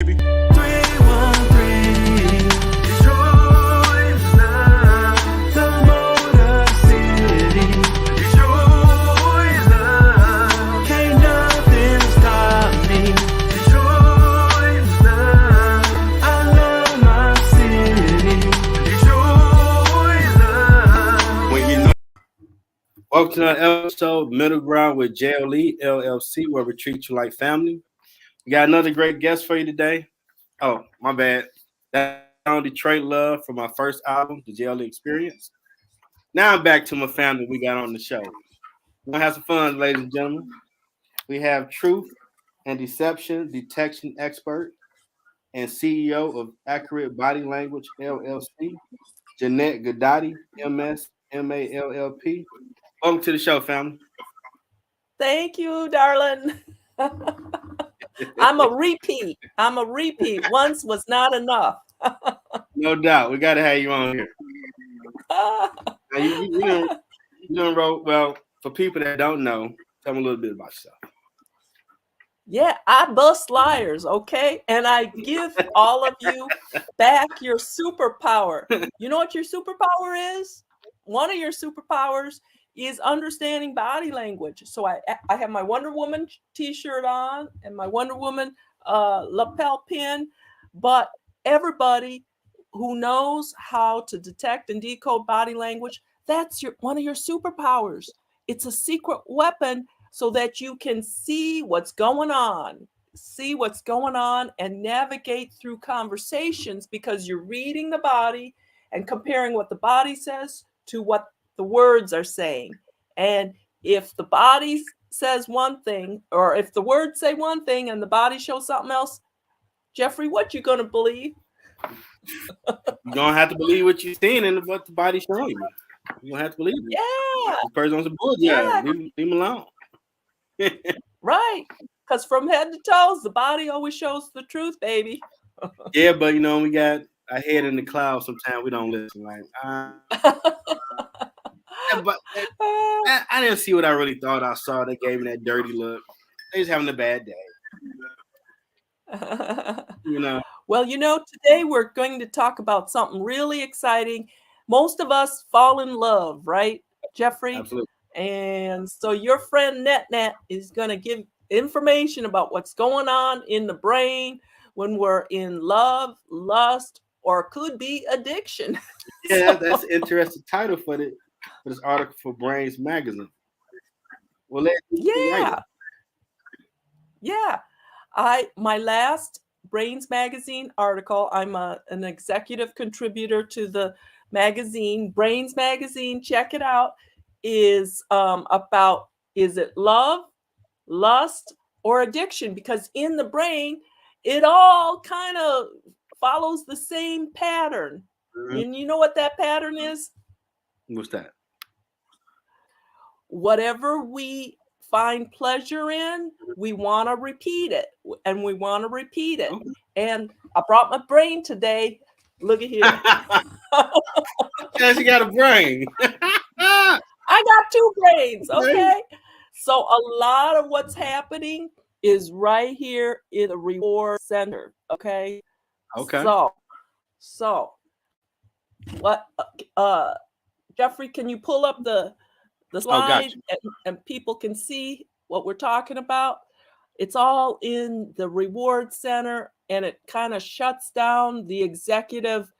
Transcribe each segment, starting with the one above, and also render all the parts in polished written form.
Welcome to another episode, Middle Ground with JLE L.L.C, where we treat you like family. We got another great guest for you today. Oh, my bad. That's Detroit Love from my first album, The JLE Experience. Now I'm back to my family we got on the show. We're going to have some fun, ladies and gentlemen. We have truth and deception detection expert and CEO of Accurate Body Language LLC, Janette Ghedotte, MS, MALLP. Welcome to the show, family. Thank you, darling. I'm a repeat. Once was not enough. No doubt. We got to have you on here. Now, you done wrote, well, for people that don't know, tell me a little bit about yourself. Yeah, I bust liars, okay? And I give all of you back your superpower. You know what your superpower is? One of your superpowers is understanding body language. So I have my Wonder Woman t-shirt on and my Wonder Woman lapel pin, but everybody who knows how to detect and decode body language, that's one of your superpowers. It's a secret weapon so that you can see what's going on and navigate through conversations because you're reading the body and comparing what the body says to what the words are saying. And if the body says one thing, or if the words say one thing and the body shows something else, Jeffrey, what you gonna believe? You're gonna have to believe what you're seeing and what the body's showing you. You're gonna have to believe it. Yeah. The person on the board, yeah. Leave him alone. Right. Because from head to toes, the body always shows the truth, baby. Yeah, but we got our head in the clouds. Sometimes we don't listen. Like, but I didn't see what I really thought I saw. They gave me that dirty look. They just having a bad day. Well, today we're going to talk about something really exciting. Most of us fall in love, right, Jeffrey? Absolutely. And so your friend Net is going to give information about what's going on in the brain when we're in love, lust, or could be addiction. Yeah, that's an interesting title for this article for Brains Magazine. Well, yeah. My last Brains Magazine article, I'm an executive contributor to the magazine. Brains Magazine, check it out, is about, is it love, lust, or addiction? Because in the brain, it all kind of follows the same pattern. Mm-hmm. And you know what that pattern is? What's that? Whatever we find pleasure in, we want to repeat it, and we want to repeat it. Okay. And I brought my brain today. Look at here. Yeah, she got a brain. I got two brains, okay? So a lot of what's happening is right here in the reward center, okay? Okay. So what, Jeffrey, can you pull up the slide and people can see what we're talking about? It's all in the reward center, and it kind of shuts down the executive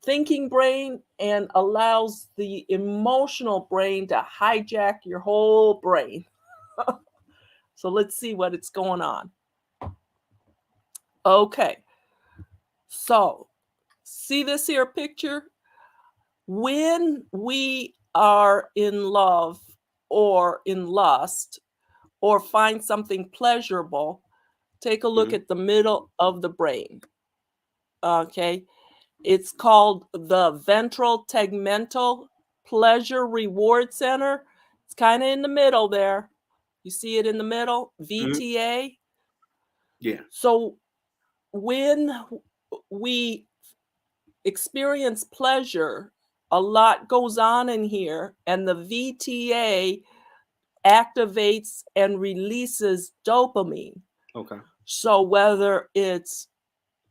thinking brain and allows the emotional brain to hijack your whole brain. So let's see what it's going on. Okay. So see this here picture? When we are in love or in lust or find something pleasurable, take a look at the middle of the brain. Okay. It's called the ventral tegmental pleasure reward center. It's kind of in the middle there. You see it in the middle, VTA. Yeah. So when we experience pleasure, a lot goes on in here, and the VTA activates and releases dopamine. Okay. So whether it's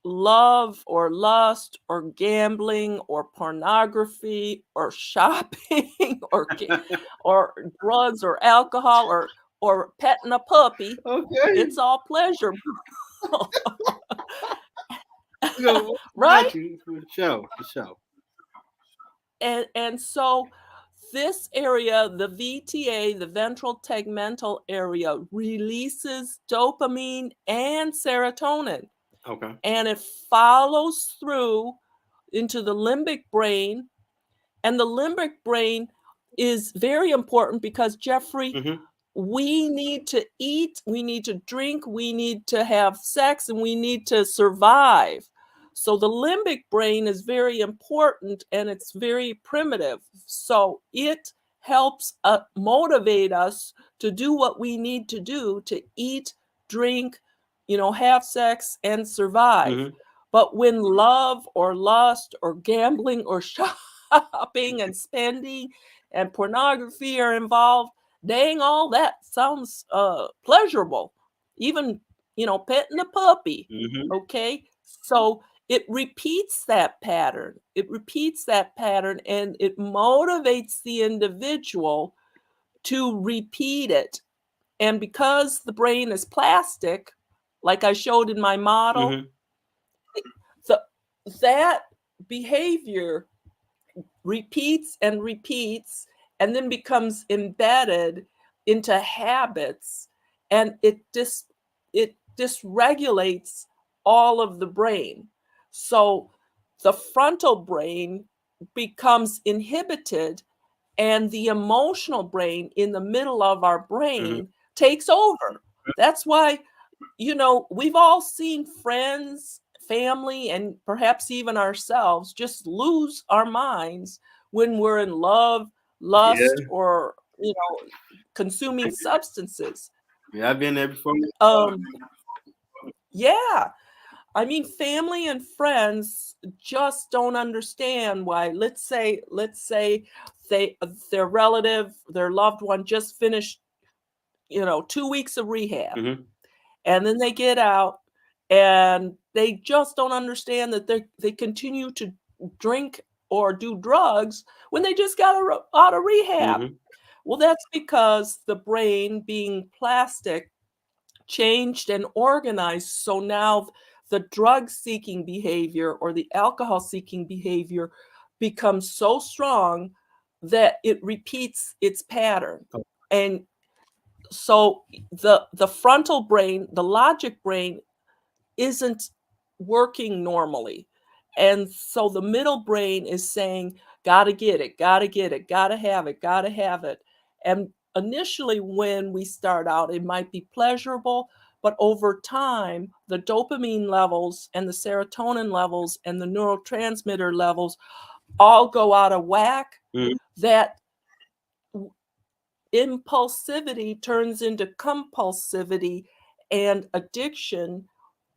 love or lust or gambling or pornography or shopping or drugs or alcohol or petting a puppy. Okay. It's all pleasure. We go Right? got you for sure. For sure. And so this area, the VTA, the ventral tegmental area, releases dopamine and serotonin, Okay. and it follows through into the limbic brain. And the limbic brain is very important because, Jeffrey, Mm-hmm. we need to eat, we need to drink, we need to have sex, and we need to survive. So the limbic brain is very important and it's very primitive. So it helps motivate us to do what we need to do to eat, drink, have sex, and survive. Mm-hmm. But when love or lust or gambling or shopping and spending and pornography are involved, dang, all that sounds pleasurable. Even, petting a puppy. Mm-hmm. Okay. So it repeats that pattern. It repeats that pattern and it motivates the individual to repeat it. And because the brain is plastic, like I showed in my model, Mm-hmm. the, that behavior repeats and repeats and then becomes embedded into habits, and it dysregulates all of the brain. So the frontal brain becomes inhibited and the emotional brain in the middle of our Mm-hmm. brain takes over. That's why, we've all seen friends, family, and perhaps even ourselves just lose our minds when we're in love, lust, Yeah. or, consuming substances. Yeah, I've been there before. Um, yeah. I mean, family and friends just don't understand why. Let's say their relative, their loved one just finished, 2 weeks of rehab, Mm-hmm. and then they get out and they just don't understand that they continue to drink or do drugs when they just got out of rehab. Mm-hmm. Well, that's because the brain, being plastic, changed and organized. So now the drug seeking behavior or the alcohol seeking behavior becomes so strong that it repeats its pattern. And so the frontal brain, the logic brain, isn't working normally. And so the middle brain is saying, gotta get it, gotta get it, gotta have it, gotta have it. And initially, when we start out, it might be pleasurable, but over time, the dopamine levels and the serotonin levels and the neurotransmitter levels all go out of whack. Mm-hmm. That impulsivity turns into compulsivity and addiction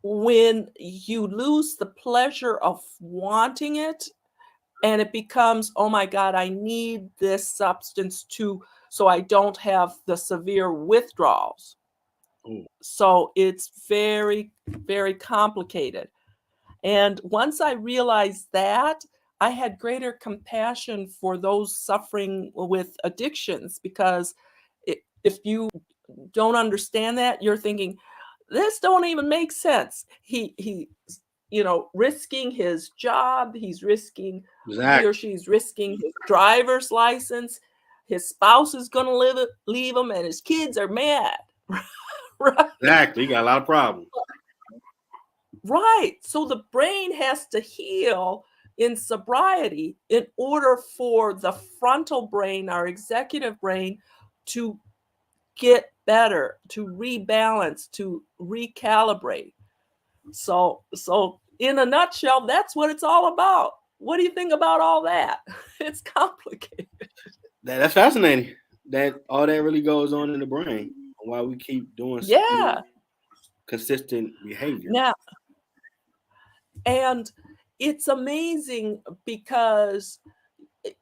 when you lose the pleasure of wanting it, and it becomes, oh my God, I need this substance so I don't have the severe withdrawals. Ooh. So it's very, very complicated. And once I realized that, I had greater compassion for those suffering with addictions, because if you don't understand that, you're thinking, this don't even make sense. He's risking his job, he or Exactly. she's risking his driver's license, his spouse is going to leave him, and his kids are mad. Right? Exactly. You got a lot of problems. Right. So the brain has to heal in sobriety in order for the frontal brain, our executive brain, to get better, to rebalance, to recalibrate. So in a nutshell, that's what it's all about. What do you think about all that? It's complicated. That's fascinating. That all that really goes on in the brain. Why we keep doing so many Yeah. consistent behaviors. Now, and it's amazing because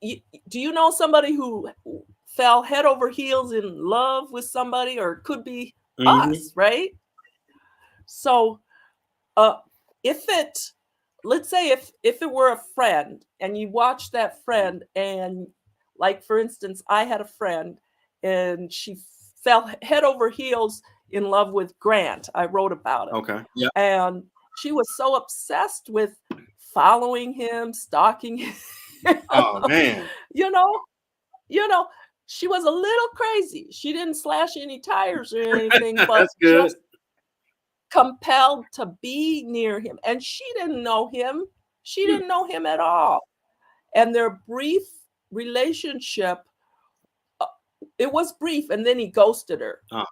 do you know somebody who fell head over heels in love with somebody, or it could be Mm-hmm. us, right? So uh let's say if it were a friend and you watch that friend, and like for instance, I had a friend and she fell head over heels in love with Grant. I wrote about it. Okay. Yeah. And she was so obsessed with following him, stalking him. Oh man. you know, she was a little crazy. She didn't slash any tires or anything, but That's good. just compelled to be near him. And she didn't know him. She didn't know him at all. And their brief relationship, it was brief, and then he ghosted her. Oh.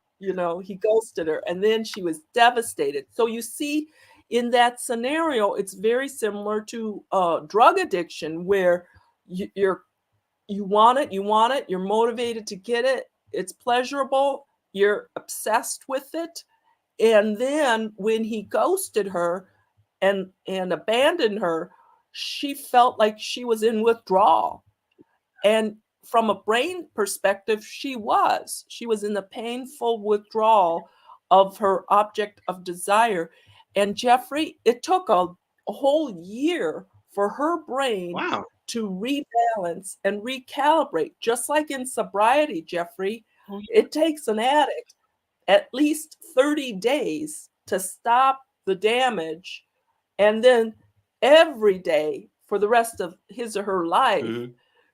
He ghosted her, and then she was devastated. So you see, in that scenario, it's very similar to drug addiction, where you want it, you're motivated to get it, it's pleasurable, you're obsessed with it. And then when he ghosted her and abandoned her, she felt like she was in withdrawal. And from a brain perspective, she was in the painful withdrawal of her object of desire. And Jeffrey, it took a whole year for her brain to rebalance and recalibrate. Just like in sobriety, Jeffrey, it takes an addict at least 30 days to stop the damage, and then every day for the rest of his or her life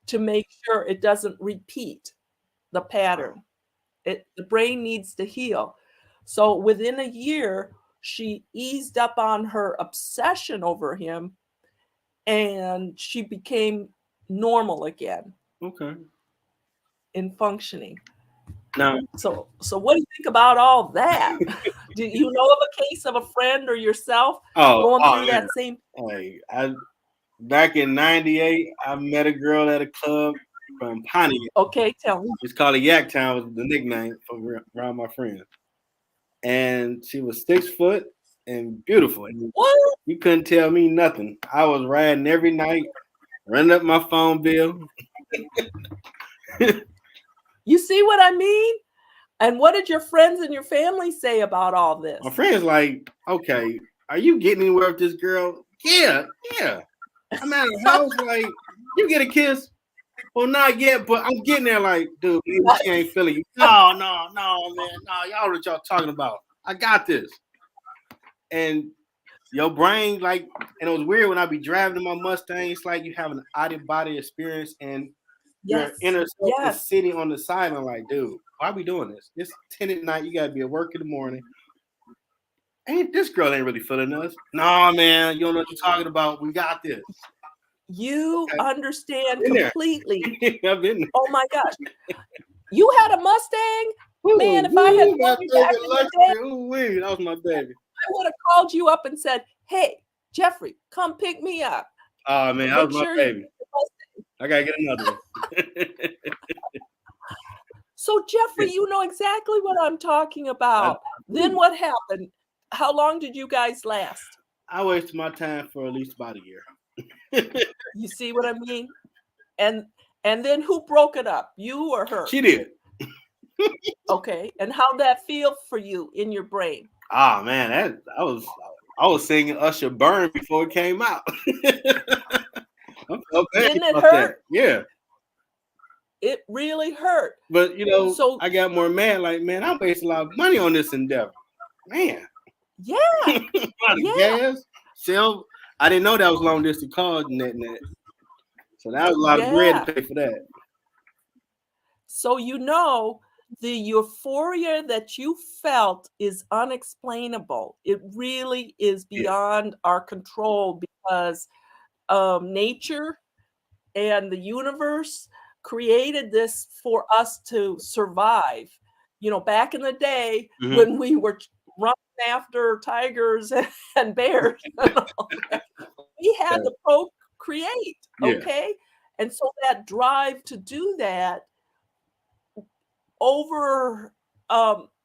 to make sure it doesn't repeat the pattern. The brain needs to heal. So within a year, she eased up on her obsession over him, and she became normal again. Okay. In functioning. Now, so what do you think about all that? Do you know of a case of a friend or yourself going through that same? Hey, back in '98, I met a girl at a club from Pontiac. Okay, tell me. It's called a Yak Town, was the nickname for around my friends. And she was 6 foot and beautiful. What? You couldn't tell me nothing. I was riding every night, running up my phone bill. You see what I mean? And what did your friends and your family say about all this? My friends like, okay, are you getting anywhere with this girl? Yeah. I'm at her house, like, you get a kiss? Well, not yet, but I'm getting there. Like, dude, maybe she ain't feeling you. No, man, no, y'all what y'all talking about? I got this. And your brain, like, and it was weird when I be driving in my Mustang. It's like you have an out-of-body experience, and your inner self is sitting on the side and like, dude, why are we doing this? It's 10 at night. You got to be at work in the morning. This girl ain't really feeling us. No, man, you don't know what you're talking about. We got this. You understand completely. I've been there. Oh my gosh. You had a Mustang? Man, if I had money back in the day, that was my baby. I would have called you up and said, hey, Jeffrey, come pick me up. Oh, man, that was my baby. I got to get another one. So, Jeffrey, you know exactly what I'm talking about. Then what happened? How long did you guys last? I wasted my time for at least about a year. You see what I mean? And then who broke it up? You or her? She did. Okay. And how'd that feel for you in your brain? Ah, man, I was singing Usher Burn before it came out. Didn't it hurt? Yeah. It really hurt. But so I got more mad. Like, man, I wasted a lot of money on this endeavor. Man. Yeah. Gas, cell. I didn't know that was long distance calls net. So that was a lot of bread to pay for that. So the euphoria that you felt is unexplainable. It really is beyond our control, because nature and the universe created this for us to survive. Back in the day when we were running after tigers and bears, we had to procreate, okay? And so that drive to do that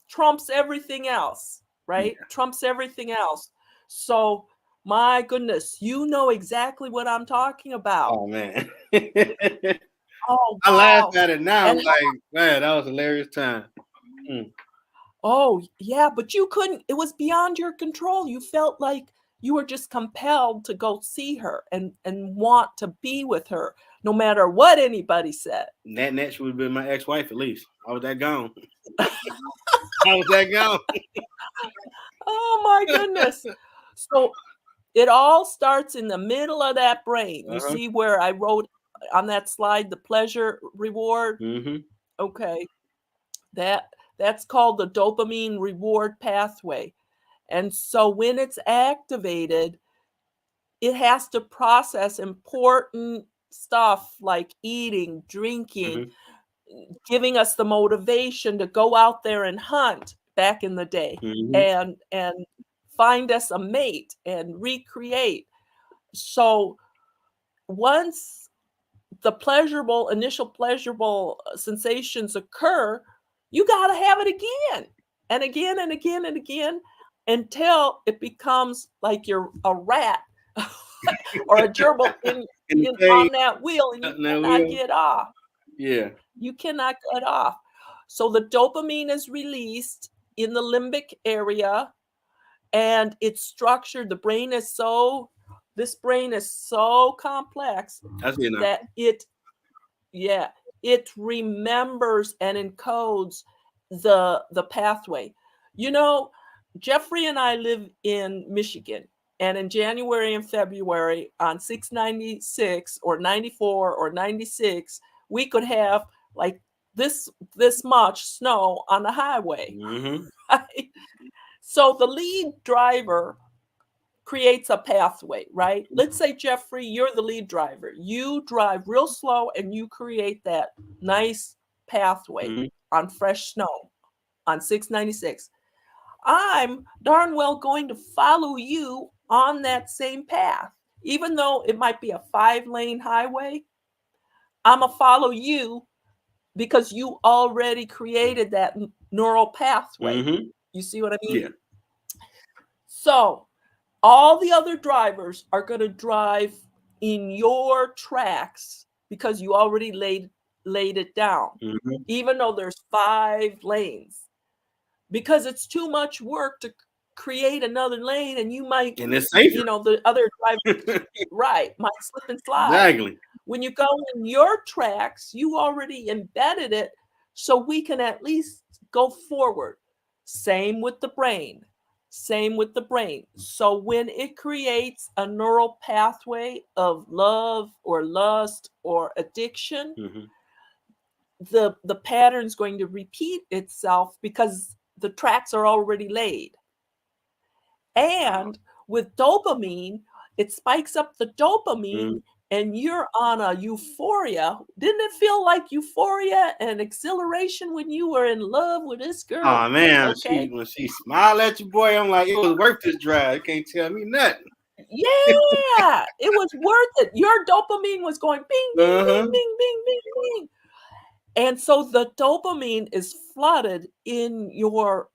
trumps everything else, right? Trumps everything else. So, my goodness, you know exactly what I'm talking about. Oh, man. Oh, wow. I laugh at it now. I'm like, man, that was a hilarious time. Oh, yeah, but you couldn't. It was beyond your control. You felt like you were just compelled to go see her and want to be with her, no matter what anybody said. That next would have been my ex-wife at least. I was that gone. I was that gone. Oh my goodness. So it all starts in the middle of that brain. You see where I wrote on that slide the pleasure reward? Mm-hmm. Okay. That's called the dopamine reward pathway. And so when it's activated, it has to process important stuff like eating, drinking, giving us the motivation to go out there and hunt back in the day, and find us a mate and recreate. So once the initial pleasurable sensations occur, you got to have it again and again and again and again until it becomes like you're a rat or a gerbil on that wheel, and you cannot get off. Yeah. You cannot get off. So the dopamine is released in the limbic area, and it's structured. This brain is so complex that it remembers and encodes the pathway. You know, Jeffrey and I live in Michigan, and in January and February on 696 or 94 or 96, we could have like this much snow on the highway. Right? So the lead driver creates a pathway, right? Let's say, Jeffrey, you're the lead driver. You drive real slow and you create that nice pathway on fresh snow on 696. I'm darn well going to follow you on that same path. Even though it might be a 5-lane highway, I'm going to follow you because you already created that neural pathway. You see what I mean? Yeah. So all the other drivers are going to drive in your tracks because you already laid it down, even though there's 5 lanes, because it's too much work to create another lane, and you might, and it's safer. The other drivers, right, might slip and slide. Exactly. When you go in your tracks, you already embedded it, so we can at least go forward. Same with the brain. So when it creates a neural pathway of love or lust or addiction, the pattern's going to repeat itself because the tracks are already laid. And with dopamine, it spikes up the dopamine, and you're on a euphoria. Didn't it feel like euphoria and exhilaration when you were in love with this girl? Oh man, when she smiled at you, boy, I'm like, it was worth this drive. You can't tell me nothing. Yeah, it was worth it. Your dopamine was going bing, bing, bing, bing, bing, bing, bing. And so the dopamine is flooded in your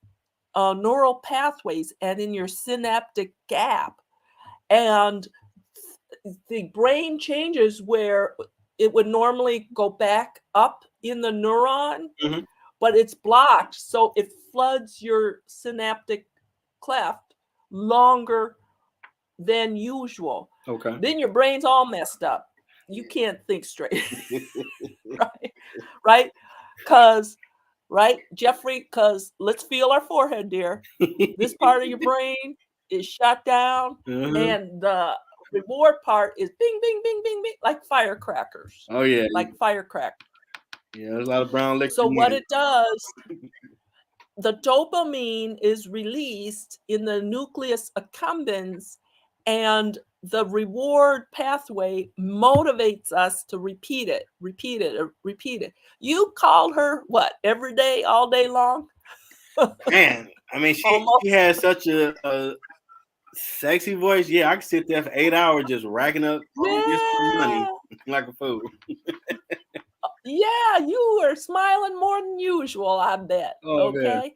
neural pathways and in your synaptic gap. And the brain changes where it would normally go back up in the neuron, but it's blocked. So it floods your synaptic cleft longer than usual. Okay. Then your brain's all messed up. You can't think straight. Right? Jeffrey, because let's feel our forehead, dear. This part of your brain is shut down, and the reward part is bing, bing, bing, bing, bing, like firecrackers. Oh yeah. Like firecrackers. Yeah, there's a lot of brown liquor. So what it does, the dopamine is released in the nucleus accumbens, and the reward pathway motivates us to repeat it. You called her what, every day, all day long? Man, I mean, she has such a sexy voice. Yeah, I could sit there for 8 hours just racking up money like a fool. Yeah, you were smiling more than usual, I bet. Okay. Man.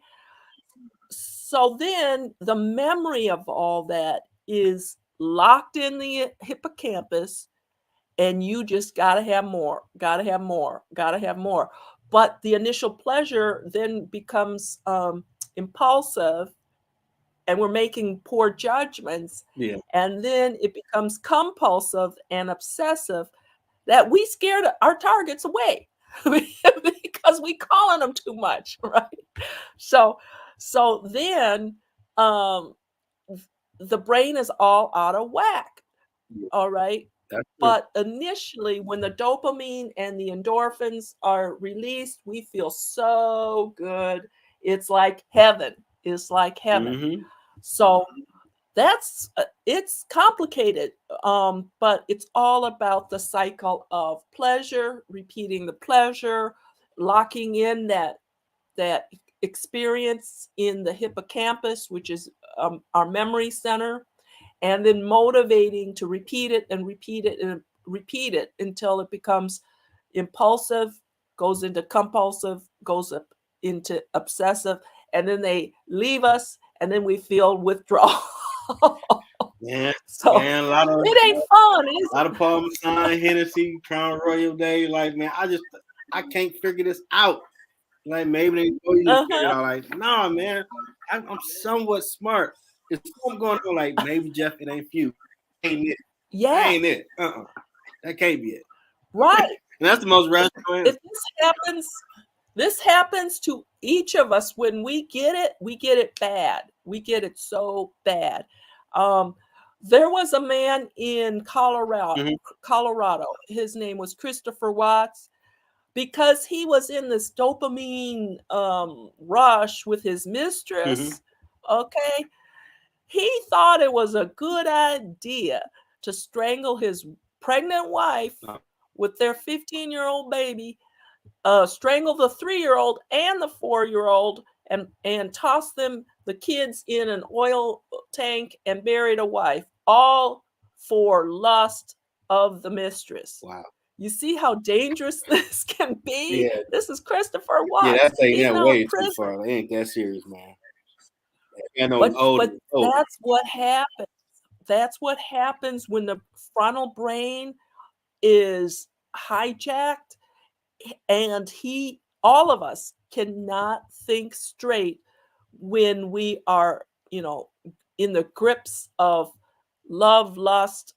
So then the memory of all that is locked in the hippocampus, and you just gotta have more. But the initial pleasure then becomes impulsive, and we're making poor judgments. Yeah. And then it becomes compulsive and obsessive that we scared our targets away because we calling them too much, right? So then the brain is all out of whack. All right. That's true. But initially, when the dopamine and the endorphins are released, we feel so good. It's like heaven. It's like heaven. Mhm. So that's it's complicated, but it's all about the cycle of pleasure, repeating the pleasure, locking in that experience in the hippocampus, which is our memory center, and then motivating to repeat it and repeat it and repeat it until it becomes impulsive, goes into compulsive, goes up into obsessive, and then they leave us, and then we feel withdrawal. Yeah, So man, a lot of it ain't fun, is a lot of Parmesan, Hennessy, Crown Royal Day. Like, man, I can't figure this out. Like, maybe they told you to figure it out. Like, nah, man, I'm somewhat smart. It's something going on. Like, maybe Jeff, it ain't you. Ain't it? Yeah. Ain't it? That can't be it. Right. And that's the most rational answer. If this happens to each of us when we get it bad. We get it so bad. There was a man in Colorado. His name was Christopher Watts. Because he was in this dopamine rush with his mistress, okay, he thought it was a good idea to strangle his pregnant wife with their 15-year-old baby, strangle the 3-year-old and the 4-year-old, and toss the kids in an oil tank and bury the wife, all for lust of the mistress. Wow. You see how dangerous this can be? Yeah. This is Christopher Watts. Yeah, that's taking that way too prison. far. It ain't that serious, man. But that's what happens. That's what happens when the frontal brain is hijacked, and all of us cannot think straight when we are, in the grips of love, lust,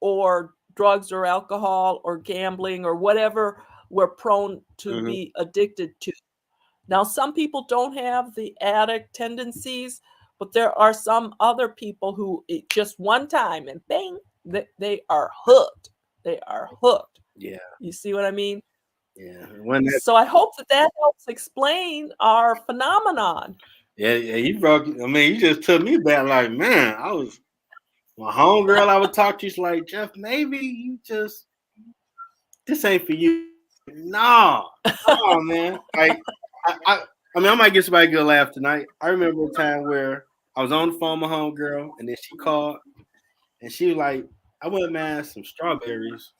or drugs or alcohol or gambling or whatever we're prone to be addicted to. Now, some people don't have the addict tendencies, but there are some other people who just one time and bang, they are hooked. They are hooked. Yeah. You see what I mean? Yeah. So I hope that helps explain our phenomenon. Yeah, you just took me back. Like, man, my homegirl I would talk to, she's like, Jeff, maybe this ain't for you. No, man. Like, I might get somebody a good laugh tonight. I remember a time where I was on the phone with my homegirl, and then she called, and she was like, I went and made some strawberries.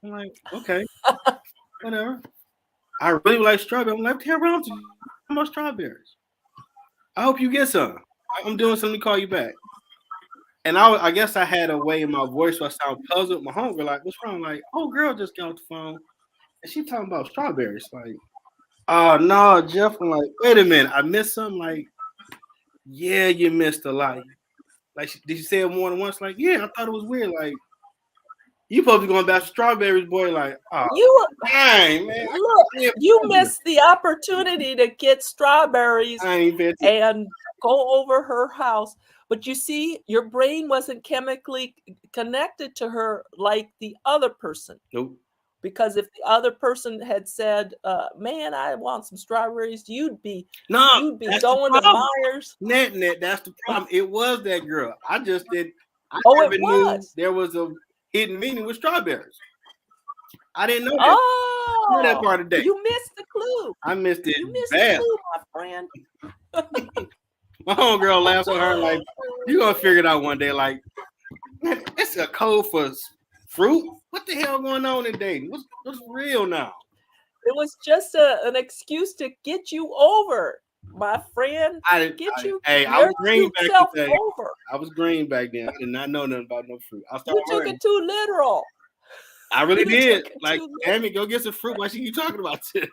I'm like, okay, whatever. I really like strawberries. I'm like, here, I'm about strawberries. I hope you get some. I'm doing something to call you back. And I guess I had a way in my voice where I sound puzzled. My homegirl like, what's wrong? Like, oh, girl just got off the phone, and she talking about strawberries. Like, oh no, Jeff. I'm like, wait a minute, I missed something. Like, yeah, you missed a lot. Like, did you say it more than once? Like, yeah, I thought it was weird. Like, you supposed to be going back to strawberries, boy. Like, oh, dang, man. Look, you missed the opportunity to get strawberries and go over her house. But you see, your brain wasn't chemically connected to her like the other person. Nope. Because if the other person had said, man, I want some strawberries, you'd be going to Myers. Net, that's the problem. It was that girl. I just did. I never knew there was a hidden meaning with strawberries. I didn't know that. Oh, I know that part of the day. You missed the clue. I missed it. You missed bad. the clue, my friend. My homegirl laughs at her like, you gonna figure it out one day. Like, man, it's a code for fruit. What the hell going on today? What's real now? It was just an excuse to get you over, my friend. I was green back then. Over. I was green back then. I did not know nothing about no fruit. You took it too literal. I really did. Like, damn it, go get some fruit. Why should you talking about this?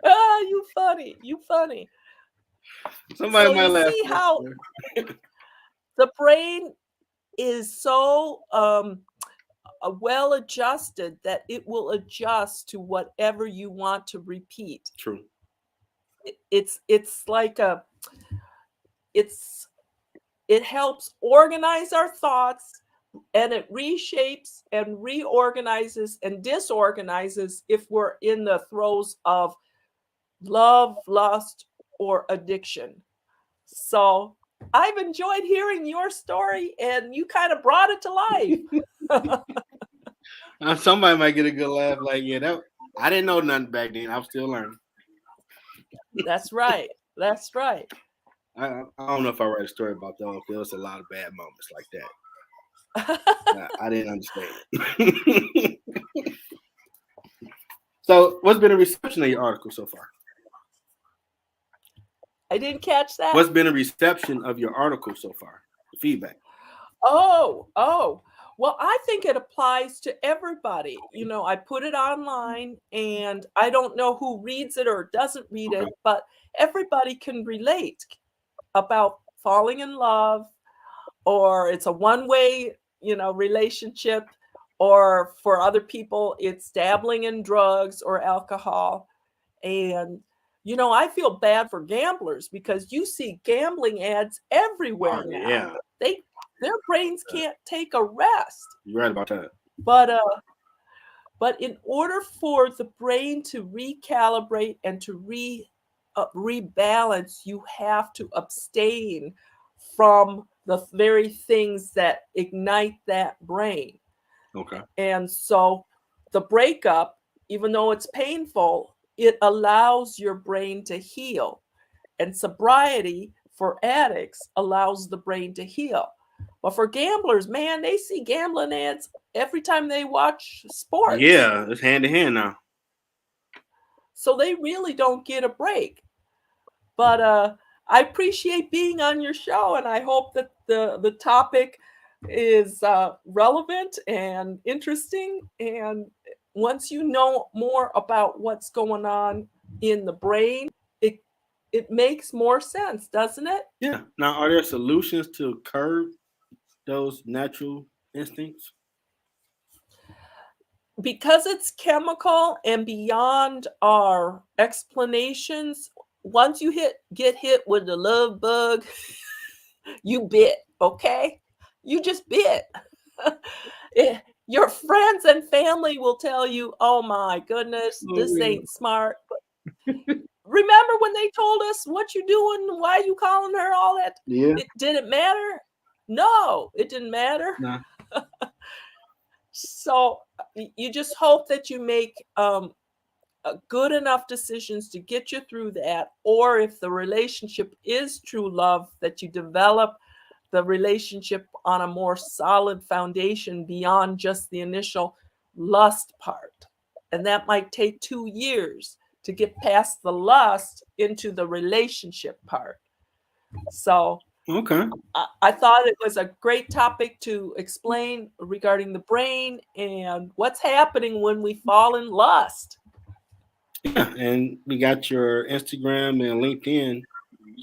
You funny. Somebody So might you laugh. see how the brain is so well adjusted that it will adjust to whatever you want to repeat. True. It's like it helps organize our thoughts, and it reshapes and reorganizes and disorganizes if we're in the throes of love, lust, or addiction. So I've enjoyed hearing your story, and you kind of brought it to life. Somebody might get a good laugh. Like, yeah, that I didn't know nothing back then. I'm still learning. That's right. That's right. I don't know if I write a story about that. There was a lot of bad moments like that. I didn't understand. So, what's been the reception of your article so far? I didn't catch that. What's been the reception of your article so far? The feedback. Oh. Well, I think it applies to everybody. I put it online, and I don't know who reads it or doesn't read it, but everybody can relate about falling in love, or it's a one-way, relationship, or for other people, it's dabbling in drugs or alcohol. And I feel bad for gamblers because you see gambling ads everywhere now. Yeah. Their brains can't take a rest. You're right about that. But in order for the brain to recalibrate and to rebalance, you have to abstain from the very things that ignite that brain. Okay. And so the breakup, even though it's painful, it allows your brain to heal. And sobriety for addicts allows the brain to heal. But for gamblers, man, they see gambling ads every time they watch sports. Yeah, it's hand to hand now. So they really don't get a break. But I appreciate being on your show, and I hope that the topic is relevant and interesting. And once you know more about what's going on in the brain, it makes more sense, doesn't it? Yeah. Now, are there solutions to curb those natural instincts? Because it's chemical and beyond our explanations, once you get hit with the love bug, you bit, okay? You just bit. Your friends and family will tell you, oh my goodness, this ain't smart. Remember when they told us what you doing, why you calling her, all that? Yeah. Did it matter? No, it didn't matter. Nah. So you just hope that you make good enough decisions to get you through that. Or if the relationship is true love, that you develop the relationship on a more solid foundation beyond just the initial lust part. And that might take 2 years to get past the lust into the relationship part. So okay, I thought it was a great topic to explain regarding the brain and what's happening when we fall in lust. Yeah, and we got your Instagram and LinkedIn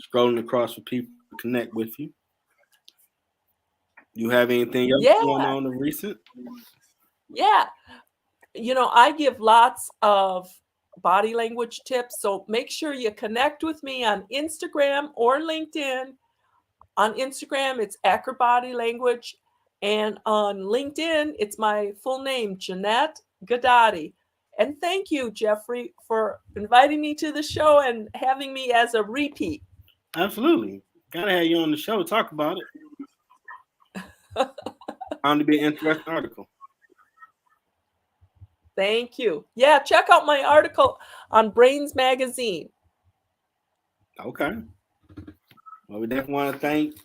scrolling across for people to connect with you. You have anything else going on in recent? Yeah. I give lots of body language tips. So make sure you connect with me on Instagram or LinkedIn. On Instagram, it's Accurate Body Language. And on LinkedIn, it's my full name, Janette Ghedotte. And thank you, Jeffrey, for inviting me to the show and having me as a repeat. Absolutely. Gotta have you on the show to talk about it. Bound to be an interesting article. Thank you. Yeah, check out my article on Brains Magazine. Okay. Well, we definitely want to thank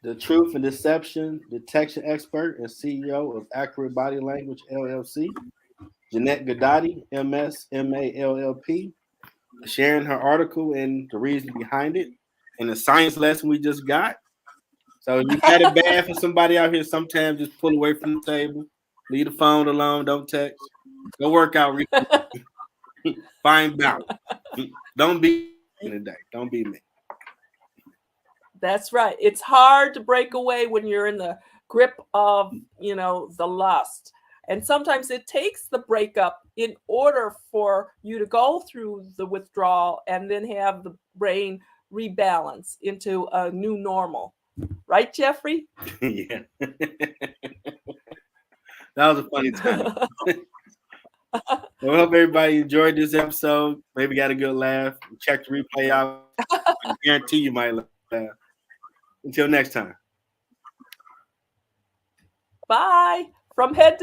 the Truth and Deception detection expert and CEO of Accurate Body Language LLC, Janette Ghedotte, MS, MA, LLP, sharing her article and the reason behind it and the science lesson we just got. So you got it bad for somebody out here, sometimes just pull away from the table, leave the phone alone, don't text, go work out, find balance. Don't be today. Don't be me. That's right. It's hard to break away when you're in the grip of, the lust. And sometimes it takes the breakup in order for you to go through the withdrawal and then have the brain rebalance into a new normal. Right, Jeffrey? Yeah. That was a funny time. Well, I hope everybody enjoyed this episode. Maybe got a good laugh. Check the replay out. I guarantee you might laugh. Until next time. Bye. From head to